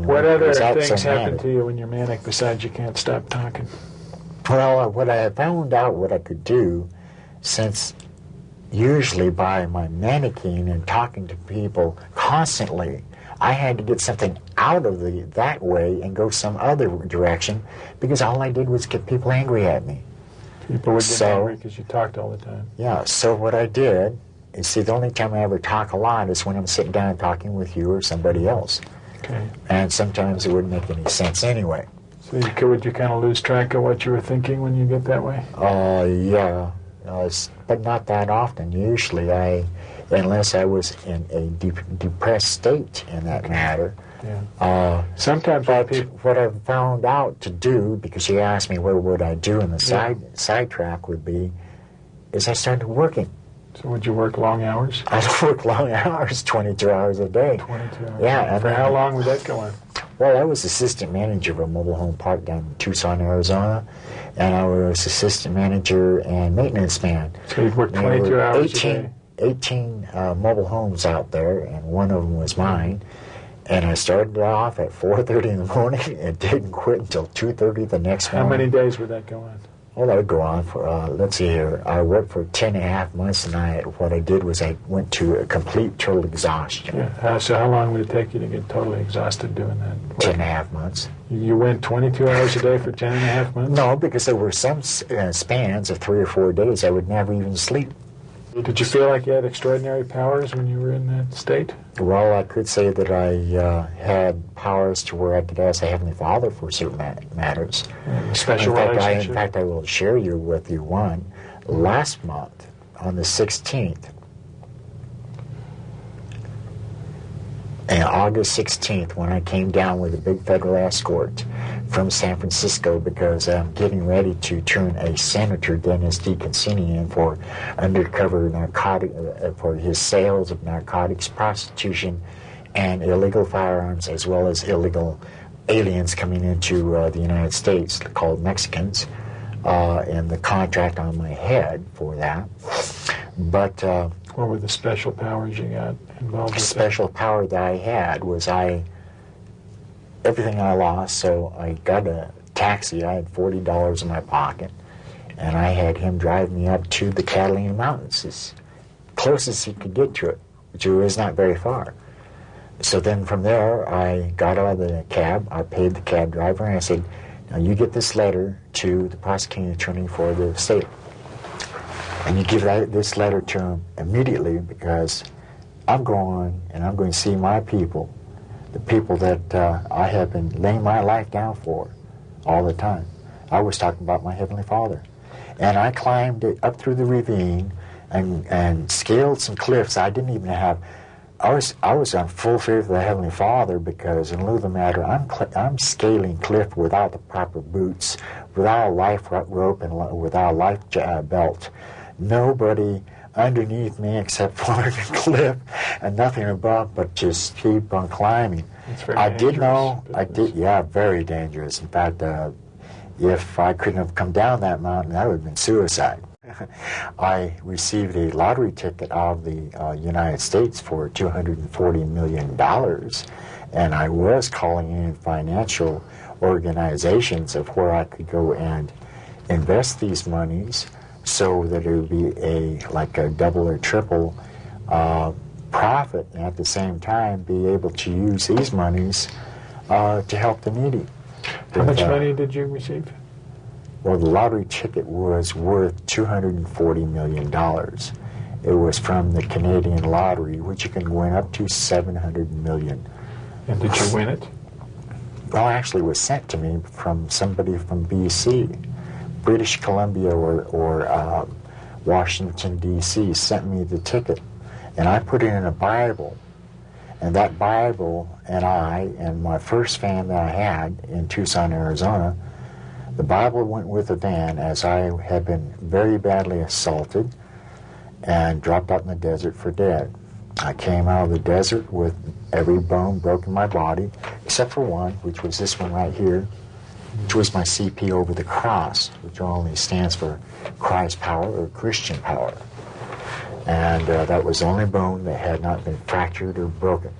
What other things happen to you when you're manic besides you can't stop talking? Well, what I found out what I could do, since usually by my manicking and talking to people constantly, I had to get something out of that way and go some other direction, because all I did was get people angry at me. People would get angry because you talked all the time. Yeah, so what I did is, see, the only time I ever talk a lot is when I'm sitting down talking with you or somebody else. Okay. And sometimes it wouldn't make any sense anyway. So would you kind of lose track of what you were thinking when you get that way? Yeah, but not that often. Usually unless I was in a depressed state in that matter. Yeah. Sometimes what I've found out to do, because you asked me what would I do in the sidetrack would be, is I started working. So would you work long hours? I'd work long hours, 22 hours a day. 22 hours. Yeah. For how long would that go on? Well, I was assistant manager of a mobile home park down in Tucson, Arizona, and I was assistant manager and maintenance man. So you'd work 22 hours a day? 18 mobile homes out there, and one of them was mine. And I started off at 4:30 in the morning and didn't quit until 2:30 the next morning. How many days would that go on? Well, that would go on for, let's see here, I worked for 10 and a half months, and what I did was I went to a complete total exhaustion. Yeah. So how long would it take you to get totally exhausted doing that? 10 and a half months. You went 22 hours a day for 10 and a half months? No, because there were some spans of 3 or 4 days I would never even sleep. Did you feel like you had extraordinary powers when you were in that state? Well, I could say that I had powers to where I could ask the Heavenly Father for certain matters. Special relationship? In fact, I will share with you one. Last month, on the 16th, and August 16th, when I came down with a big federal escort from San Francisco, because I'm getting ready to turn a Senator, Dennis DeConcini, in for undercover narcotic, for his sales of narcotics, prostitution, and illegal firearms, as well as illegal aliens coming into the United States, called Mexicans, and the contract on my head for that. But what were the special powers you got involved with? The special power that I had was everything I lost, so I got a taxi. I had $40 in my pocket, and I had him drive me up to the Catalina Mountains, as close as he could get to it, which was not very far. So then from there, I got out of the cab, I paid the cab driver, and I said, now you get this letter to the prosecuting attorney for the state. And you give this letter to him immediately, because I'm going and I'm going to see my people, the people that I have been laying my life down for all the time. I was talking about my Heavenly Father. And I climbed it up through the ravine and scaled some cliffs. I didn't even have, I was on full faith of the Heavenly Father, because in lieu of the matter, I'm scaling cliff without the proper boots, without a life rope, and without a life belt. Nobody underneath me except for the cliff, and nothing above, but just keep on climbing. I did know, very dangerous. In fact, if I couldn't have come down that mountain, that would have been suicide. I received a lottery ticket out of the United States for $240 million, and I was calling in financial organizations of where I could go and invest these monies, so that it would be like a double or triple profit, and at the same time be able to use these monies to help the needy. How much money did you receive? Well, the lottery ticket was worth $240 million. It was from the Canadian lottery, which you can win up to $700 million. And did you win it? Well, actually it was sent to me from somebody from BC. British Columbia or Washington, D.C. sent me the ticket, and I put it in a Bible, and that Bible and I and my first fan that I had in Tucson, Arizona, the Bible went with the van, as I had been very badly assaulted and dropped out in the desert for dead. I came out of the desert with every bone broken in my body, except for one, which was this one right here, which was my CP over the cross, which only stands for Christ power or Christian power. And that was the only bone that had not been fractured or broken.